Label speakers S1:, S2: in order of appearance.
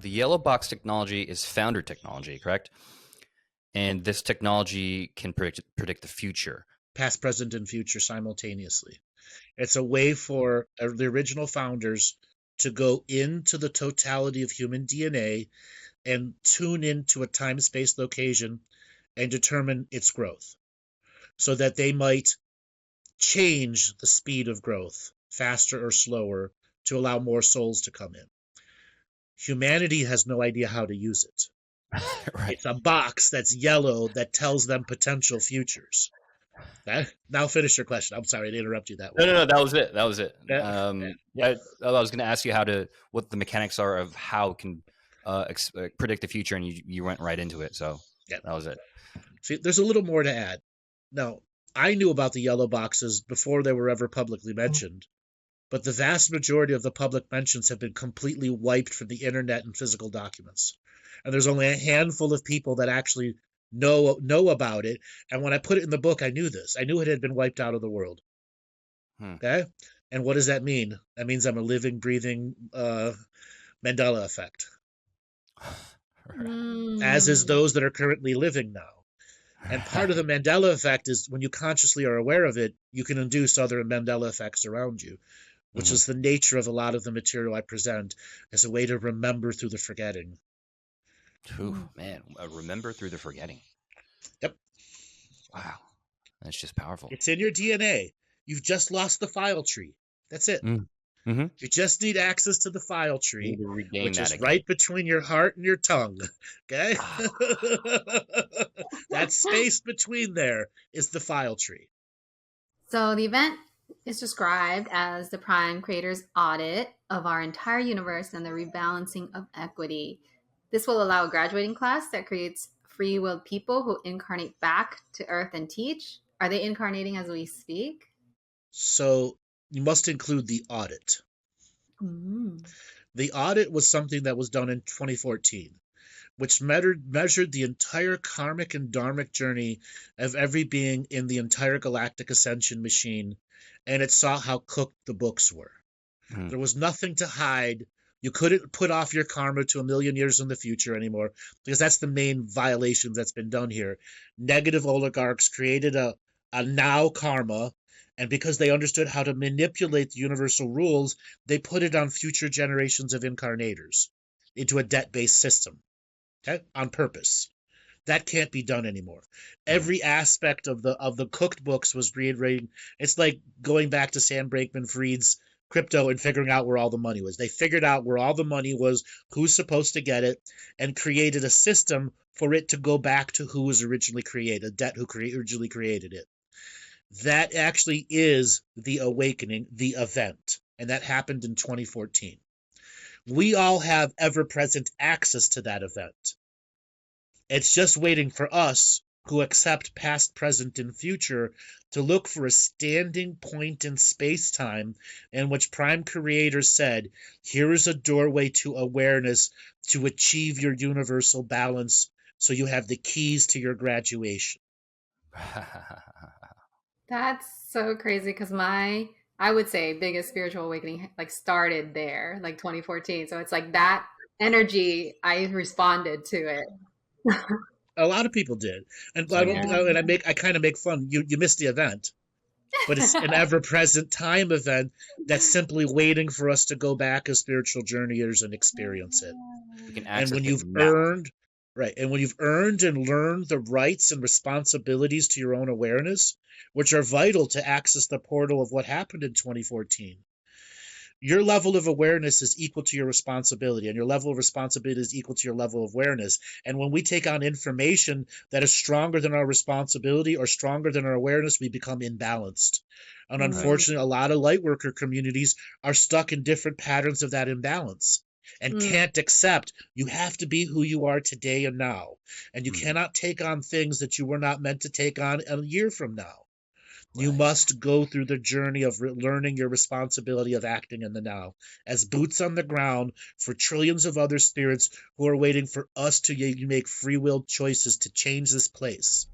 S1: the yellow box technology is founder technology, correct? And this technology can predict the future.
S2: Past, present, and future simultaneously. It's a way for the original founders to go into the totality of human DNA and tune into a time, space, location and determine its growth so that they might change the speed of growth, faster or slower, to allow more souls to come in. Humanity has no idea how to use it.
S1: Right.
S2: It's a box that's yellow that tells them potential futures. Now finish your question. I'm sorry to interrupt you that way.
S1: No, that was it.
S2: Yeah.
S1: I was going to ask you what the mechanics are of how it can predict the future, and you went right into it. So
S2: yeah,
S1: that was it.
S2: See, there's a little more to add. Now, I knew about the yellow boxes before they were ever publicly mentioned, but the vast majority of the public mentions have been completely wiped from the internet and physical documents. And there's only a handful of people that actually know about it. And when I put it in the book, I knew this. I knew it had been wiped out of the world. Okay? And what does that mean? That means I'm a living, breathing Mandela effect. As is those that are currently living now. And part of the Mandela effect is when you consciously are aware of it, you can induce other Mandela effects around you, which is the nature of a lot of the material I present as a way to remember through the forgetting.
S1: Ooh, man, remember through the forgetting.
S2: Yep.
S1: Wow. That's just powerful.
S2: It's in your DNA. You've just lost the file tree. That's it.
S1: Mm-hmm.
S2: You just need access to the file tree, which is
S1: again.
S2: right between your heart and your tongue. Okay? That space between there is the file tree.
S3: So the event is described as the Prime Creator's audit of our entire universe and the rebalancing of equity. This will allow a graduating class that creates free-willed people who incarnate back to Earth and teach. Are they incarnating as we speak?
S2: So you must include the audit. The audit was something that was done in 2014, which measured the entire karmic and dharmic journey of every being in the entire galactic ascension machine, and it saw how cooked the books were. There was nothing to hide. You couldn't put off your karma to 1,000,000 years in the future anymore, because that's the main violation that's been done here. Negative oligarchs created a now karma, and because they understood how to manipulate the universal rules, they put it on future generations of incarnators into a debt-based system, okay, on purpose. That can't be done anymore. Every aspect of the cooked books was reiterating. It's like going back to Sam Bankman-Fried's crypto and figuring out where all the money was. They figured out where all the money was, who's supposed to get it, and created a system for it to go back to who was originally created, debt who originally created it. That actually is the awakening, the event, and that happened in 2014. We all have ever-present access to that event. It's just waiting for us who accept past, present, and future to look for a standing point in space-time in which Prime Creator said, here is a doorway to awareness to achieve your universal balance so you have the keys to your graduation.
S3: That's so crazy because I would say biggest spiritual awakening started there, 2014. So it's like that energy, I responded to it.
S2: A lot of people did, and I kind of make fun. You missed the event, but it's an ever-present time event that's simply waiting for us to go back as spiritual journeyers and experience it. And when you've earned and learned the rights and responsibilities to your own awareness, which are vital to access the portal of what happened in 2014. Your level of awareness is equal to your responsibility, and your level of responsibility is equal to your level of awareness. And when we take on information that is stronger than our responsibility or stronger than our awareness, we become imbalanced. And unfortunately, a lot of lightworker communities are stuck in different patterns of that imbalance and can't accept. You have to be who you are today and now. And you cannot take on things that you were not meant to take on a year from now. You must go through the journey of learning your responsibility of acting in the now as boots on the ground for trillions of other spirits who are waiting for us to make free will choices to change this place.